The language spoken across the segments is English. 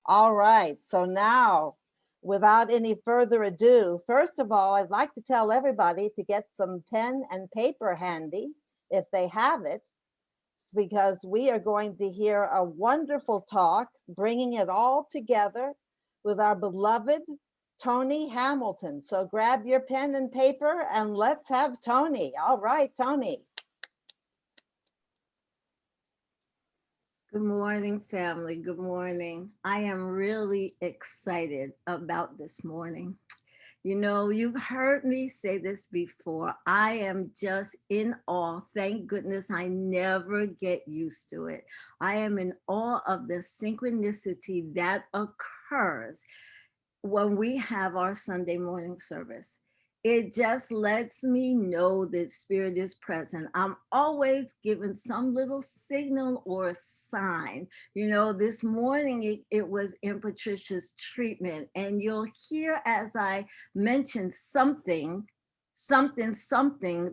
All right. So now, without any further ado, first of all, I'd like to tell everybody to get some pen and paper handy if they have it, because we are going to hear a wonderful talk, bringing it all together with our beloved Tony Hamilton. So grab your pen and paper and let's have Tony. All right, Tony. Good morning, family. Good morning. I am really excited about this morning. You know, you've heard me say this before. I am just in awe. Thank goodness I never get used to it. I am in awe of the synchronicity that occurs when we have our Sunday morning service. It just lets me know that spirit is present. I'm always given some little signal or a sign. You know, this morning it was in Patricia's treatment, and you'll hear as I mention something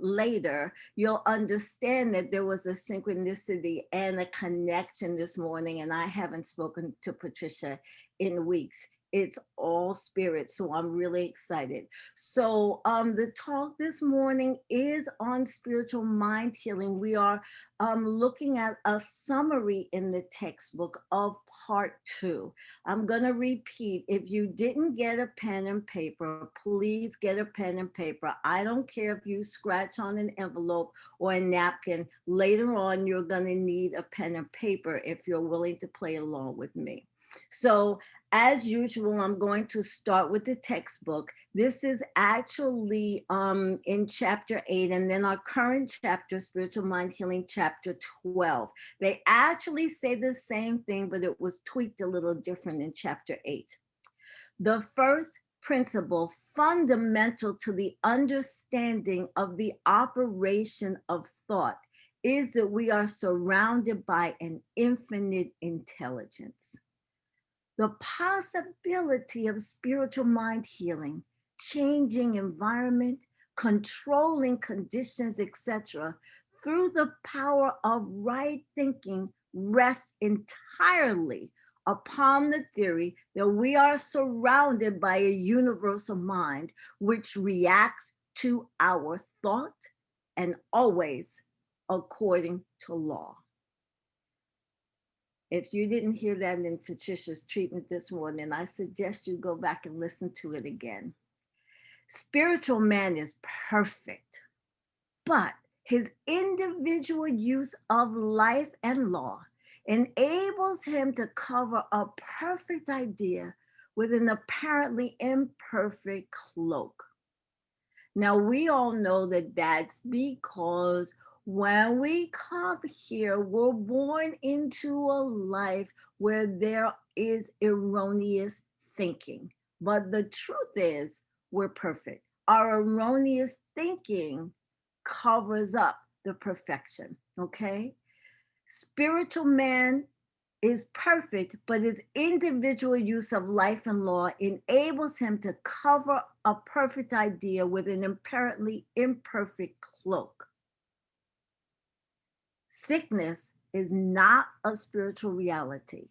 later, you'll understand that there was a synchronicity and a connection this morning. And I haven't spoken to Patricia in weeks. It's all spirit. So I'm really excited. So the talk this morning is on spiritual mind healing. We are looking at a summary in the textbook of part 2. I'm going to repeat. If you didn't get a pen and paper, please get a pen and paper. I don't care if you scratch on an envelope or a napkin. Later on, you're going to need a pen and paper if you're willing to play along with me. So as usual, I'm going to start with the textbook. This is actually in chapter 8, and then our current chapter, Spiritual Mind Healing, chapter 12. They actually say the same thing, but it was tweaked a little different in chapter 8. The first principle fundamental to the understanding of the operation of thought is that we are surrounded by an infinite intelligence. The possibility of spiritual mind healing, changing environment, controlling conditions, etc., through the power of right thinking rests entirely upon the theory that we are surrounded by a universal mind which reacts to our thought and always according to law. If you didn't hear that in Patricia's treatment this morning, I suggest you go back and listen to it again. Spiritual man is perfect, but his individual use of life and law enables him to cover a perfect idea with an apparently imperfect cloak. Now, we all know that that's because when we come here, we're born into a life where there is erroneous thinking. But the truth is, we're perfect. Our erroneous thinking covers up the perfection, okay? Spiritual man is perfect, but his individual use of life and law enables him to cover a perfect idea with an apparently imperfect cloak. Sickness is not a spiritual reality.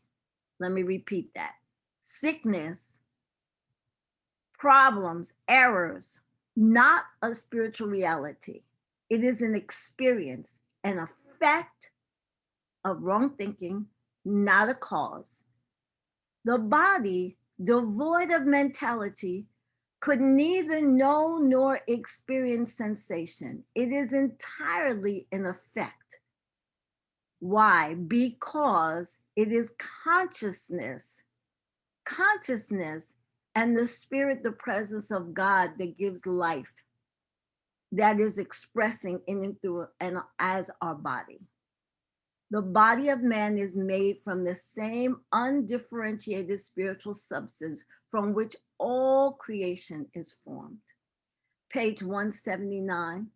Let me repeat that. Sickness, problems, errors, not a spiritual reality. It is an experience, an effect of wrong thinking, not a cause. The body, devoid of mentality, could neither know nor experience sensation. It is entirely an effect. Why? Because it is consciousness, and the spirit, the presence of God that gives life, that is expressing in and through and as our body. The body of man is made from the same undifferentiated spiritual substance from which all creation is formed. Page 179.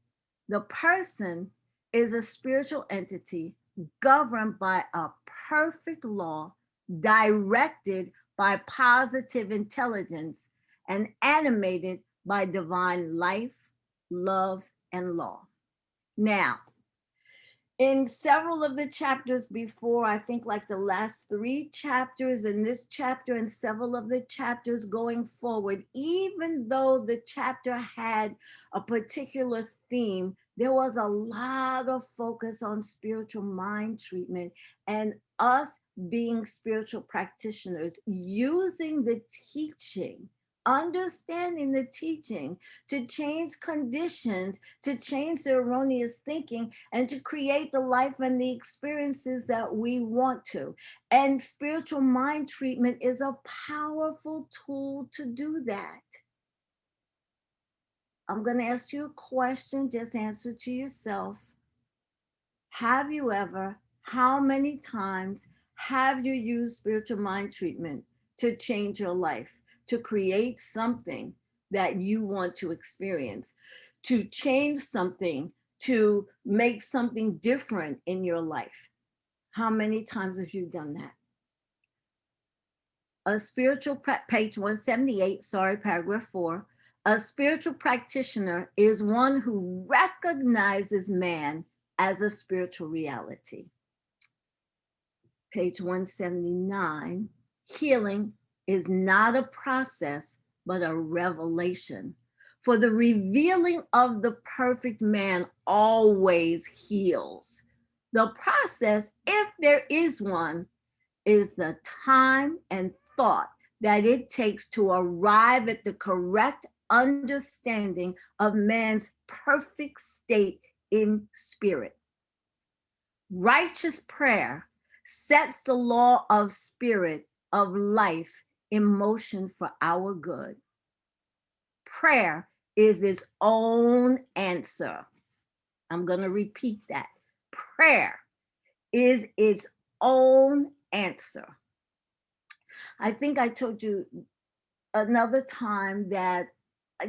The person is a spiritual entity governed by a perfect law, directed by positive intelligence, and animated by divine life, love, and law. Now, In several of the chapters before, I think like the last 3 chapters in this chapter and several of the chapters going forward, even though the chapter had a particular theme, there was a lot of focus on spiritual mind treatment and us being spiritual practitioners using the teaching, understanding the teaching to change conditions, to change the erroneous thinking, and to create the life and the experiences that we want to. And spiritual mind treatment is a powerful tool to do that. I'm going to ask you a question, just answer to yourself. Have you ever, how many times have you used spiritual mind treatment to change your life, to create something that you want to experience, to change something, to make something different in your life? How many times have you done that? A spiritual, page 178, sorry, paragraph 4. A spiritual practitioner is one who recognizes man as a spiritual reality. Page 179, healing is not a process, but a revelation. For the revealing of the perfect man always heals. The process, if there is one, is the time and thought that it takes to arrive at the correct understanding of man's perfect state in spirit. Righteous prayer sets the law of spirit of life in motion for our good. Prayer is its own answer. I'm going to repeat that. Prayer is its own answer. I think I told you another time that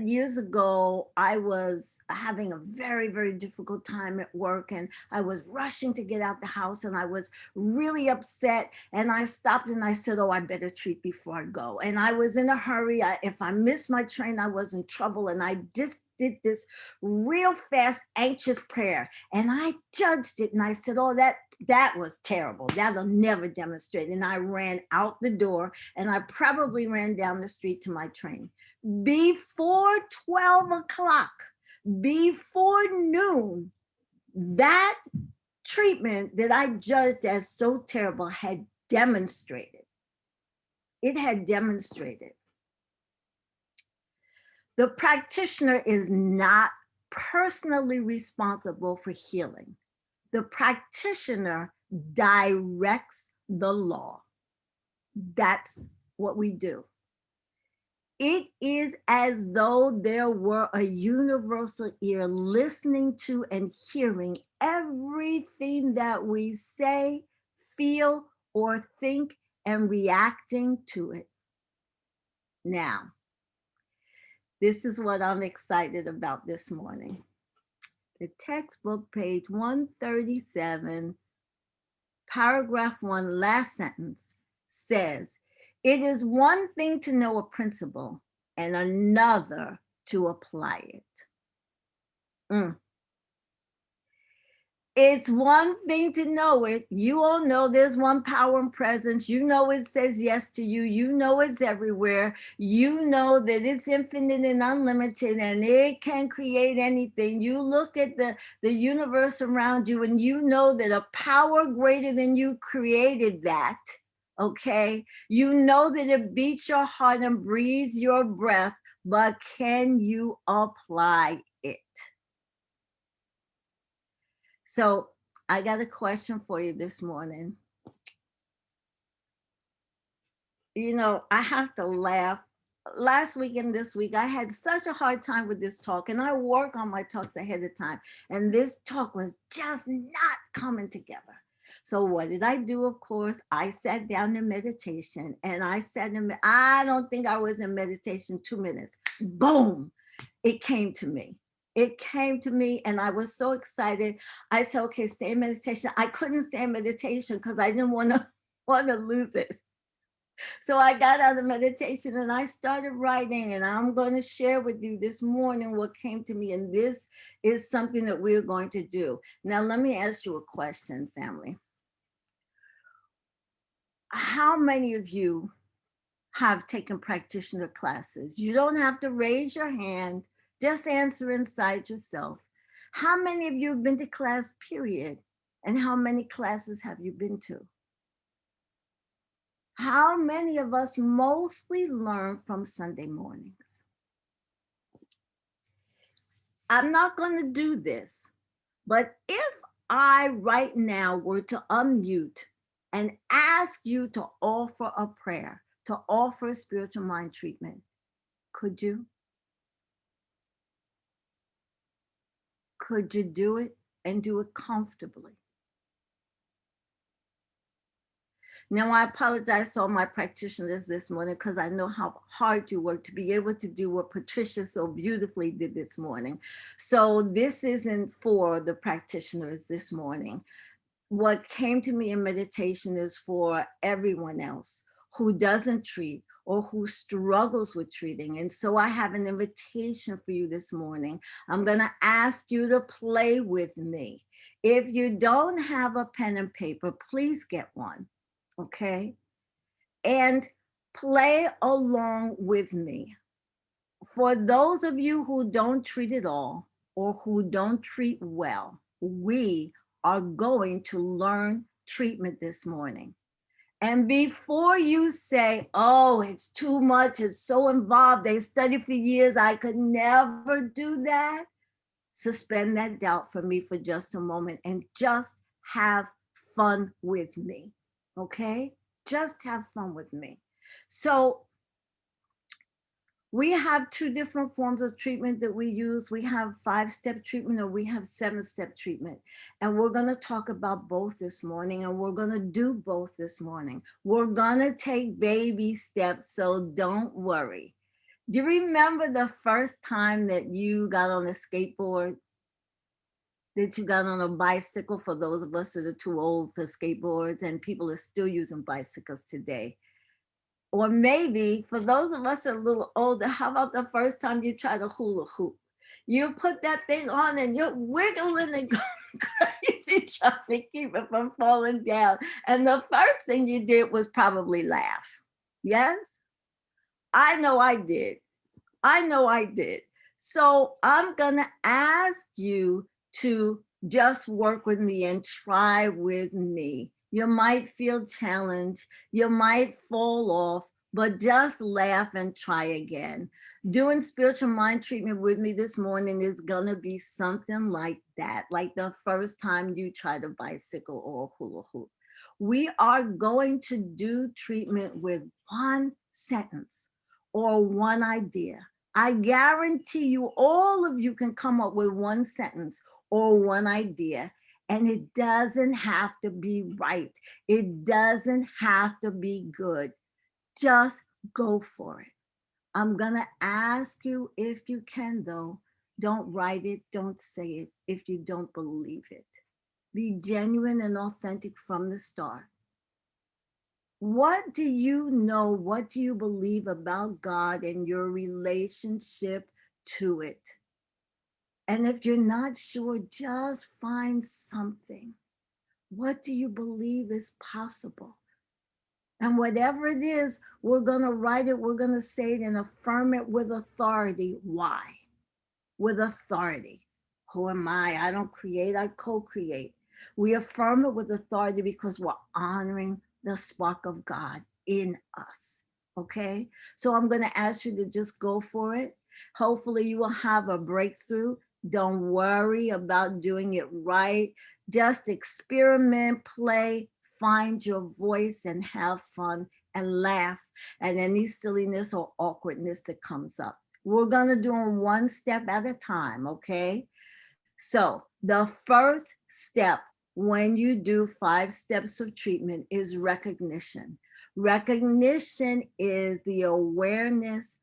years ago, I was having a very, very difficult time at work, and I was rushing to get out the house, and I was really upset. And I stopped and I said, oh, I better treat before I go. And I was in a hurry. If I missed my train, I was in trouble. And I just did this real fast, anxious prayer. And I judged it. And I said, oh, that was terrible. That'll never demonstrate. And I ran out the door, and I probably ran down the street to my train. Before 12 o'clock, before noon, that treatment that I judged as so terrible had demonstrated. It had demonstrated. The practitioner is not personally responsible for healing. The practitioner directs the law. That's what we do. It is as though there were a universal ear listening to and hearing everything that we say, feel, or think, and reacting to it. Now, this is what I'm excited about this morning. The textbook, page 137, paragraph 1, last sentence, says, it is one thing to know a principle and another to apply it. It's one thing to know it. You all know there's one power and presence. You know it says yes to you. You know it's everywhere. You know that it's infinite and unlimited, and it can create anything. You look at the universe around you, and you know that a power greater than you created that. Okay? You know that it beats your heart and breathes your breath, but can you apply it? So I got a question for you this morning. You know, I have to laugh. Last week and this week, I had such a hard time with this talk, and I work on my talks ahead of time. And this talk was just not coming together. So what did I do? Of course, I sat down in meditation, and I don't think I was in meditation 2 minutes. Boom, it came to me. It came to me, and I was so excited. I said, okay, stay in meditation. I couldn't stay in meditation because I didn't want to lose it. So I got out of meditation and I started writing, and I'm going to share with you this morning what came to me. And this is something that we're going to do. Now, let me ask you a question, family. How many of you have taken practitioner classes? You don't have to raise your hand, just answer inside yourself. How many of you have been to class, period? And how many classes have you been to? How many of us mostly learn from Sunday mornings? I'm not going to do this, but if I right now were to unmute and ask you to offer a prayer, to offer spiritual mind treatment, could you? Could you do it and do it comfortably? Now, I apologize to all my practitioners this morning because I know how hard you work to be able to do what Patricia so beautifully did this morning. So this isn't for the practitioners this morning. What came to me in meditation is for everyone else who doesn't treat or who struggles with treating. And so I have an invitation for you this morning. I'm going to ask you to play with me. If you don't have a pen and paper, please get one. Okay? And play along with me. For those of you who don't treat at all or who don't treat well, we are going to learn treatment this morning. And before you say, oh, it's too much, it's so involved, they studied for years, I could never do that, suspend that doubt for me for just a moment and just have fun with me, okay? Just have fun with me. So we have two different forms of treatment that we use. We have 5-step treatment or we have 7-step treatment. And we're going to talk about both this morning, and we're going to do both this morning. We're going to take baby steps, so don't worry. Do you remember the first time that you got on a skateboard? That you got on a bicycle, for those of us that are too old for skateboards, and people are still using bicycles today. Or maybe for those of us that are a little older, how about the first time you tried a hula hoop? You put that thing on and you're wiggling and going crazy trying to keep it from falling down. And the first thing you did was probably laugh. Yes? I know I did. I know I did. So I'm going to ask you to just work with me and try with me. You might feel challenged. You might fall off, but just laugh and try again. Doing spiritual mind treatment with me this morning is going to be something like that, like the first time you tried a bicycle or a hula hoop. We are going to do treatment with one sentence or one idea. I guarantee you, all of you can come up with one sentence or one idea, and it doesn't have to be right. It doesn't have to be good. Just go for it. I'm going to ask you if you can, though. Don't write it. Don't say it if you don't believe it. Be genuine and authentic from the start. What do you know? What do you believe about God and your relationship to it? And if you're not sure, just find something. What do you believe is possible? And whatever it is, we're going to write it, we're going to say it and affirm it with authority. Why? With authority. Who am I? I don't create, I co-create. We affirm it with authority because we're honoring the spark of God in us. Okay? So I'm going to ask you to just go for it. Hopefully you will have a breakthrough. Don't worry about doing it right. Just experiment, play, find your voice and have fun and laugh at any silliness or awkwardness that comes up. We're going to do them one step at a time, okay? So the first step when you do 5 steps of treatment is recognition. Recognition is the awareness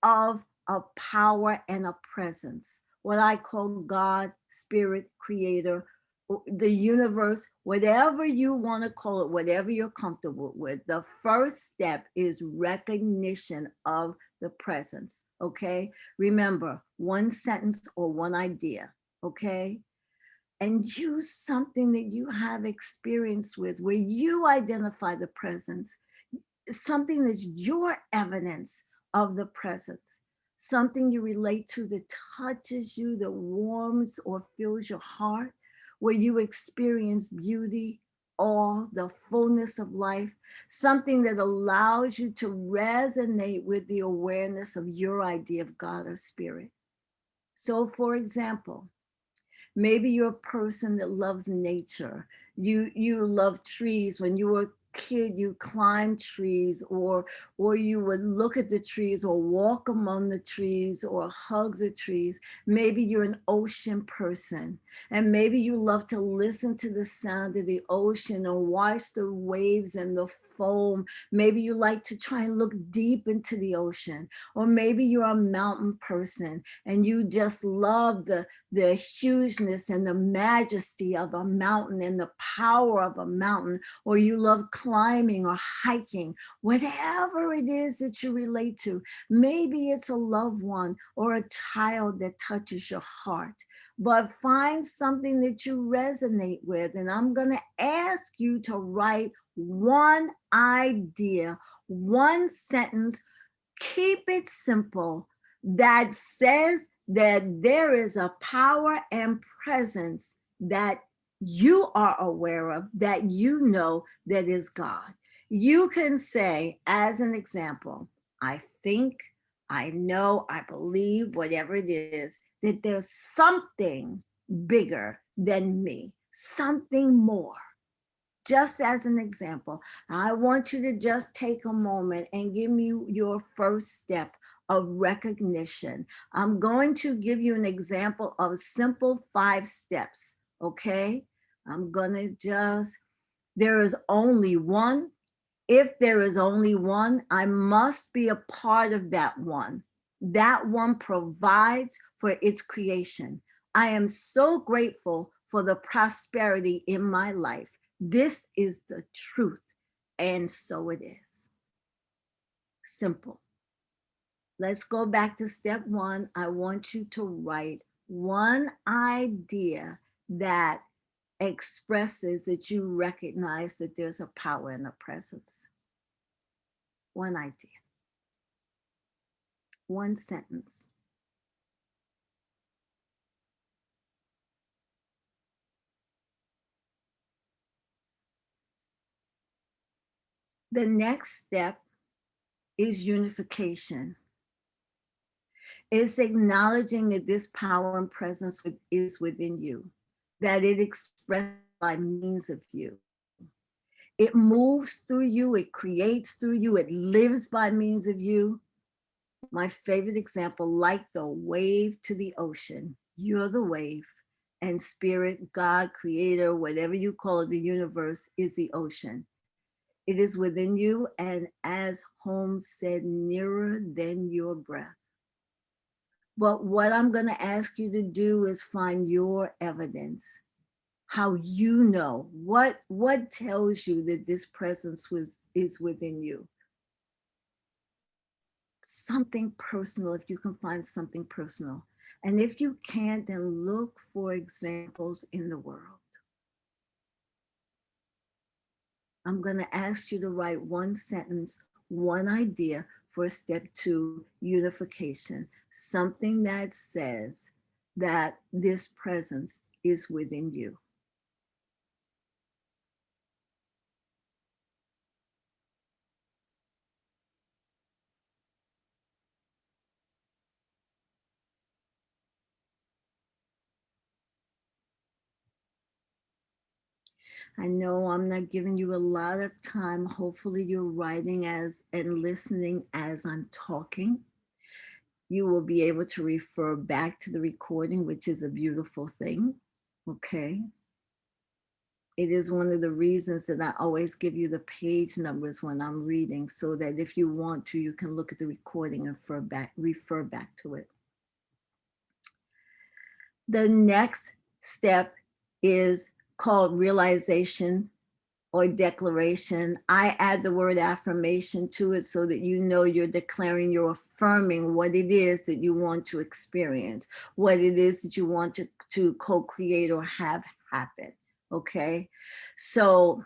of a power and a presence, what I call God, Spirit, Creator, the universe, whatever you want to call it, whatever you're comfortable with, the first step is recognition of the presence. Okay. Remember, one sentence or one idea. Okay. And use something that you have experience with where you identify the presence, something that's your evidence of the presence, something you relate to that touches you, that warms or fills your heart, where you experience beauty, awe, the fullness of life, something that allows you to resonate with the awareness of your idea of God or spirit. So, for example, maybe you're a person that loves nature. You love trees. When you were a kid, you climbed trees, or you would look at the trees or walk among the trees or hug the trees. Maybe you're an ocean person, and maybe you love to listen to the sound of the ocean or watch the waves and the foam. Maybe you like to try and look deep into the ocean, or maybe you're a mountain person and you just love the hugeness and the majesty of a mountain and the power of a mountain, or you love climbing or hiking, whatever it is that you relate to. Maybe it's a loved one or a child that touches your heart, but find something that you resonate with. And I'm going to ask you to write one idea, one sentence, keep it simple, that says that there is a power and presence that you are aware of, that you know that is God. You can say, as an example, I think, I know, I believe, whatever it is, that there's something bigger than me, something more. Just as an example, I want you to just take a moment and give me your first step of recognition. I'm going to give you an example of simple 5 steps, okay? I'm gonna just, there is only one. If there is only one, I must be a part of that one. That one provides for its creation. I am so grateful for the prosperity in my life. This is the truth, and so it is. Simple. Let's go back to step 1. I want you to write one idea that expresses that you recognize that there's a power in a presence. One idea, one sentence. The next step is unification. It's acknowledging that this power and presence is within you, that it expresses by means of you. It moves through you, it creates through you, it lives by means of you. My favorite example, like the wave to the ocean, you're the wave, and spirit, God, creator, whatever you call it, the universe is the ocean. It is within you, and as Holmes said, nearer than your breath. But what I'm going to ask you to do is find your evidence, how you know, what tells you that this presence is within you. Something personal, if you can find something personal. And if you can't, then look for examples in the world. I'm going to ask you to write one sentence, one idea for step 2, unification. Something that says that this presence is within you. I know I'm not giving you a lot of time. Hopefully you're writing as and listening as I'm talking. You will be able to refer back to the recording, which is a beautiful thing. Okay. It is one of the reasons that I always give you the page numbers when I'm reading, so that if you want to, you can look at the recording and refer back to it. The next step is called realization or declaration. I add the word affirmation to it so that you know you're declaring, you're affirming what it is that you want to experience, what it is that you want to co-create or have happen. Okay. So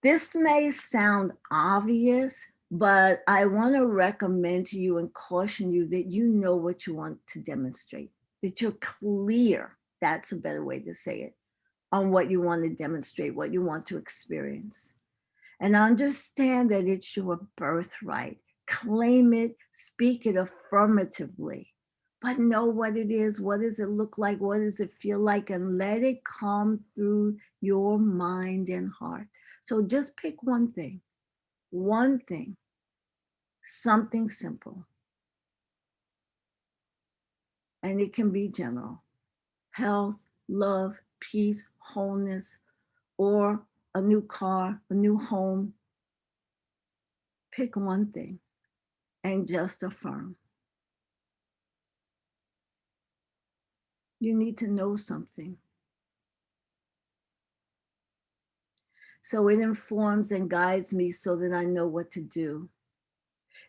this may sound obvious, but I want to recommend to you and caution you that you know what you want to demonstrate, that you're clear. That's a better way to say it, on what you want to demonstrate, what you want to experience. And understand that it's your birthright. Claim it, speak it affirmatively, but know what it is. What does it look like? What does it feel like? And let it come through your mind and heart. So just pick one thing, something simple. And it can be general: health, love, peace, wholeness, or a new car, a new home. Pick one thing and just affirm. You need to know something. So it informs and guides me so that I know what to do.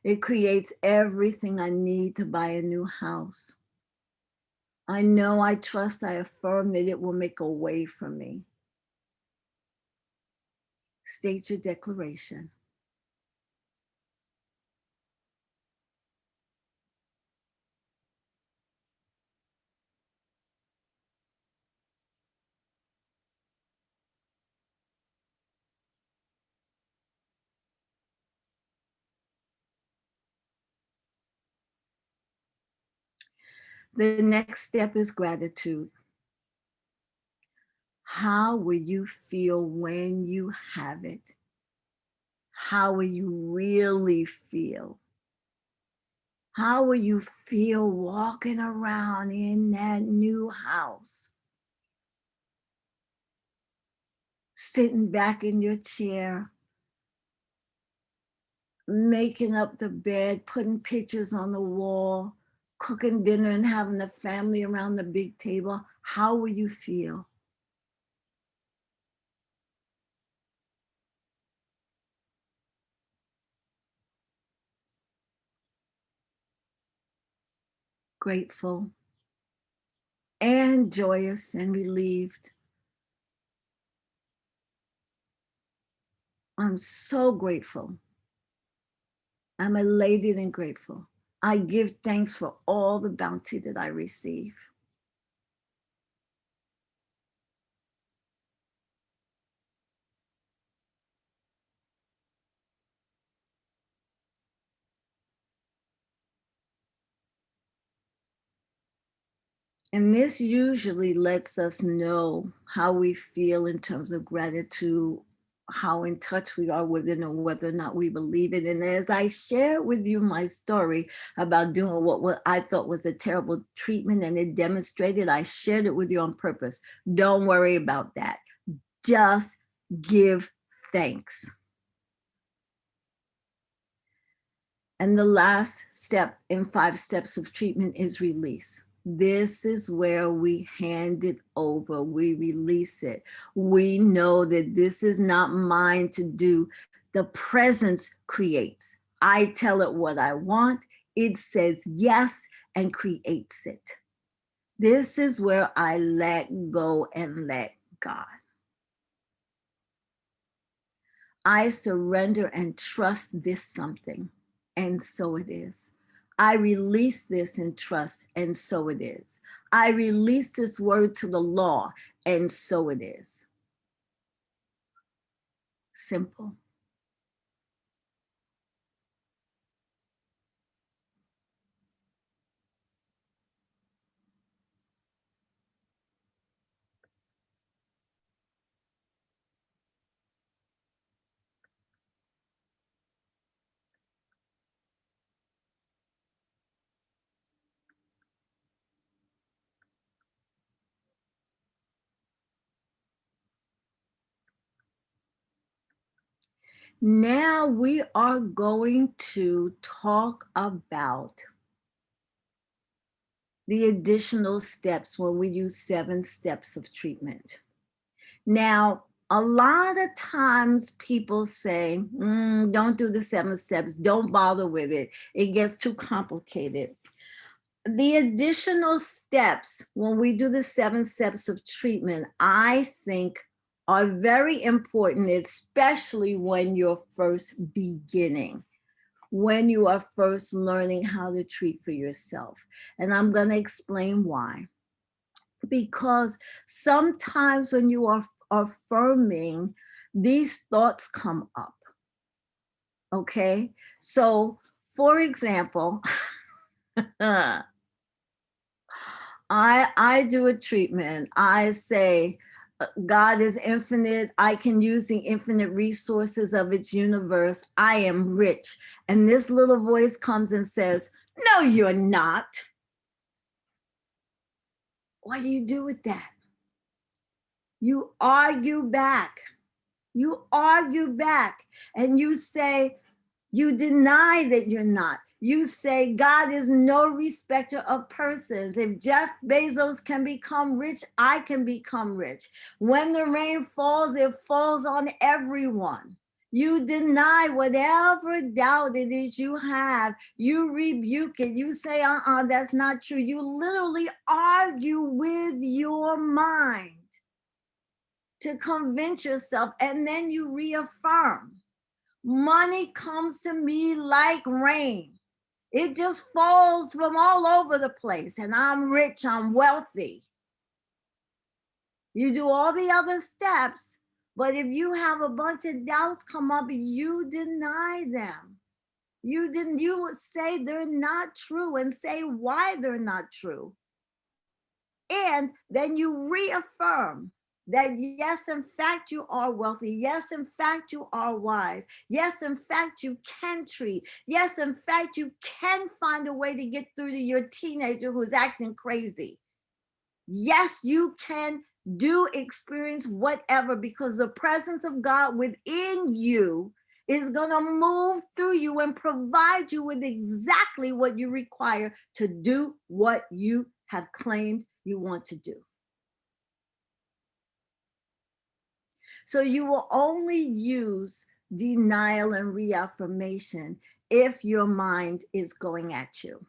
It creates everything I need to buy a new house. I know, I trust, I affirm that it will make a way for me. State your declaration. The next step is gratitude. How will you feel when you have it? How will you really feel? How will you feel walking around in that new house? Sitting back in your chair, making up the bed, putting pictures on the wall, cooking dinner and having the family around the big table. How will you feel? Grateful and joyous and relieved. I'm so grateful. I'm elated and grateful. I give thanks for all the bounty that I receive. And this usually lets us know how we feel in terms of gratitude, how in touch we are with it, and whether or not we believe it. And as I share with you my story about doing what I thought was a terrible treatment and it demonstrated, I shared it with you on purpose. Don't worry about that. Just give thanks. And the last step in 5 steps of treatment is release. This is where we hand it over, we release it. We know that this is not mine to do. The presence creates. I tell it what I want, it says yes and creates it. This is where I let go and let God. I surrender and trust this something, and so it is. I release this in trust, and so it is. I release this word to the law, and so it is. Simple. Now we are going to talk about the additional steps when we use 7 steps of treatment. Now, a lot of times people say, don't do the 7 steps, don't bother with it. It gets too complicated. The additional steps, when we do the 7 steps of treatment, I think are very important, especially when you're first beginning, when you are first learning how to treat for yourself. And I'm going to explain why. Because sometimes when you are affirming, these thoughts come up. Okay? So, for example, I do a treatment. I say, God is infinite. I can use the infinite resources of its universe. I am rich. And this little voice comes and says, no, you're not. What do you do with that? You argue back. You argue back and you say, you deny that you're not. You say, God is no respecter of persons. If Jeff Bezos can become rich, I can become rich. When the rain falls, it falls on everyone. You deny whatever doubt it is you have. You rebuke it. You say, that's not true. You literally argue with your mind to convince yourself, and then you reaffirm. Money comes to me like rain. It just falls from all over the place, and I'm rich, I'm wealthy. You do all the other steps, but if you have a bunch of doubts come up, you deny them. You would say they're not true and say why they're not true. And then you reaffirm that yes, in fact, you are wealthy. Yes, in fact, you are wise. Yes, in fact, you can treat. Yes, in fact, you can find a way to get through to your teenager who's acting crazy. Yes, you can experience whatever, because the presence of God within you is going to move through you and provide you with exactly what you require to do what you have claimed you want to do. So you will only use denial and reaffirmation if your mind is going at you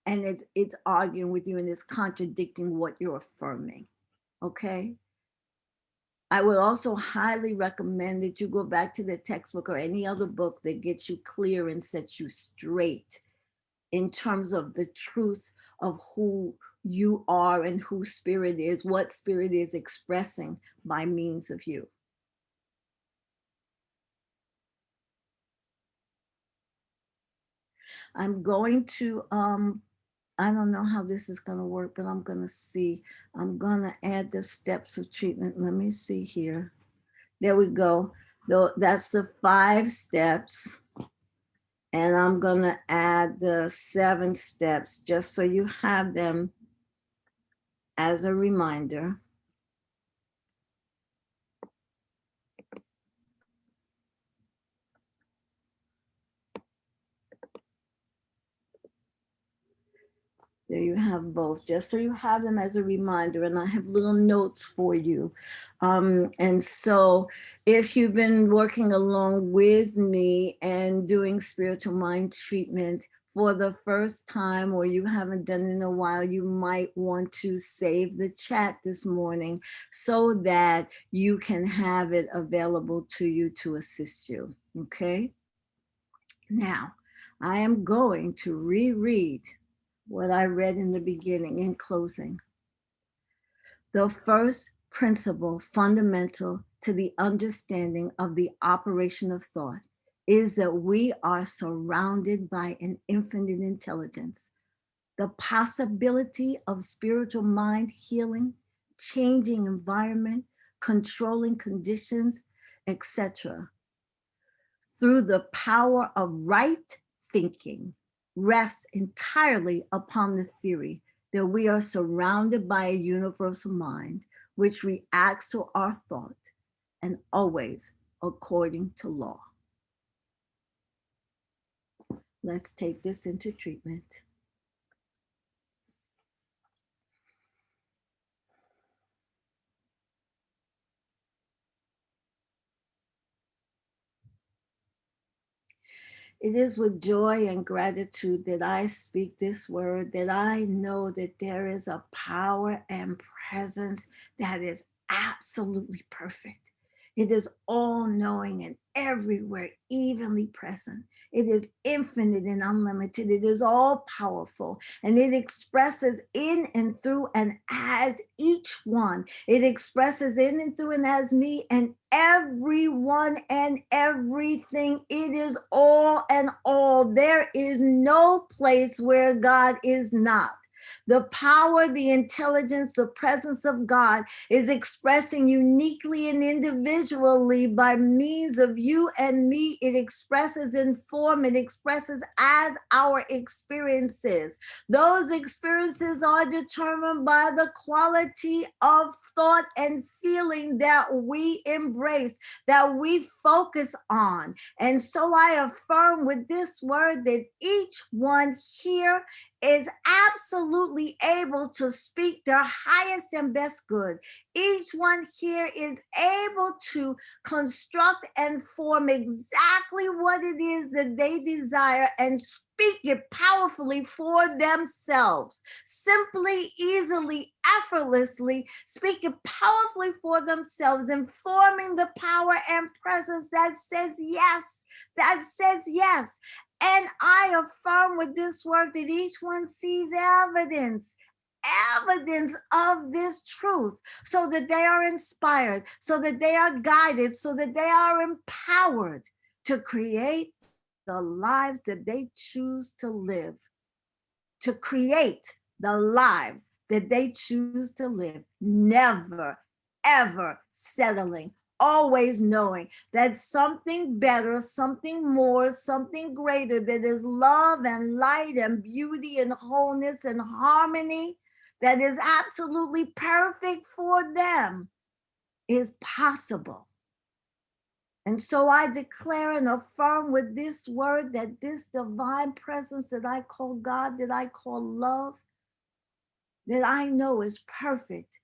and it's arguing with you and it's contradicting what you're affirming. Okay? I would also highly recommend that you go back to the textbook or any other book that gets you clear and sets you straight in terms of the truth of who you are and who spirit is, what spirit is expressing by means of you. I'm going to, I don't know how this is going to work, but I'm going to see. I'm going to add the steps of treatment. Let me see here. There we go. That's the 5 steps. And I'm going to add the 7 steps just so you have them as a reminder. There you have both, just so you have them as a reminder. And I have little notes for you. And so if you've been working along with me and doing spiritual mind treatment for the first time, or you haven't done it in a while, you might want to save the chat this morning so that you can have it available to you to assist you. Okay? Now, I am going to reread what I read in the beginning in closing. The first principle fundamental to the understanding of the operation of thought is that we are surrounded by an infinite intelligence. The possibility of spiritual mind healing, changing environment, controlling conditions, etc. through the power of right thinking rests entirely upon the theory that we are surrounded by a universal mind which reacts to our thought and always according to law. Let's take this into treatment. It is with joy and gratitude that I speak this word, that I know that there is a power and presence that is absolutely perfect. It is all knowing and everywhere, evenly present. It is infinite and unlimited. It is all powerful, and it expresses in and through and as each one. It expresses in and through and as me and everyone and everything. It is all and all. There is no place where God is not. The power, the intelligence, the presence of God is expressing uniquely and individually by means of you and me. It expresses in form, it expresses as our experiences. Those experiences are determined by the quality of thought and feeling that we embrace, that we focus on. And so I affirm with this word that each one here is absolutely able to speak their highest and best good. Each one here is able to construct and form exactly what it is that they desire and speak it powerfully for themselves, simply, easily, effortlessly, speak it powerfully for themselves, informing the power and presence that says yes, that says yes. And I affirm with this work that each one sees evidence of this truth, so that they are inspired, so that they are guided, so that they are empowered to create the lives that they choose to live, to create the lives that they choose to live, never, ever settling, always knowing that something better, something more, something greater, that is love and light and beauty and wholeness and harmony, that is absolutely perfect for them, is possible. And so I declare and affirm with this word that this divine presence that I call God, that I call love, that I know is perfect,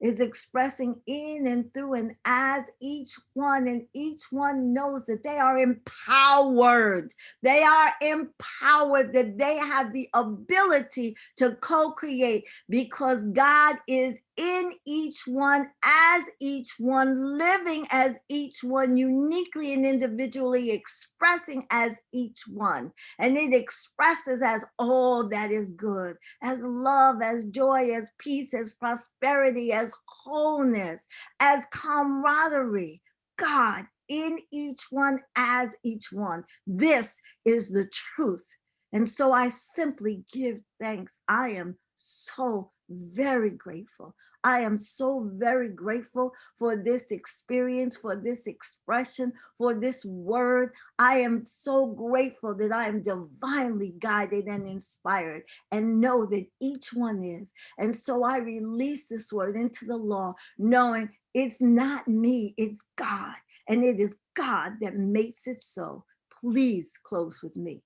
is expressing in and through and as each one, and each one knows that they are empowered. They are empowered, that they have the ability to co-create, because God is in each one, as each one, living as each one, uniquely and individually expressing as each one. And it expresses as all that is good, as love, as joy, as peace, as prosperity, as wholeness, as camaraderie. God in each one, as each one. This is the truth. And so I simply give thanks. I am so very grateful. I am so very grateful for this experience, for this expression, for this word. I am so grateful that I am divinely guided and inspired, and know that each one is. And so I release this word into the law, knowing it's not me, it's God. And it is God that makes it so. Please close with me.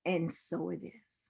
And so it is.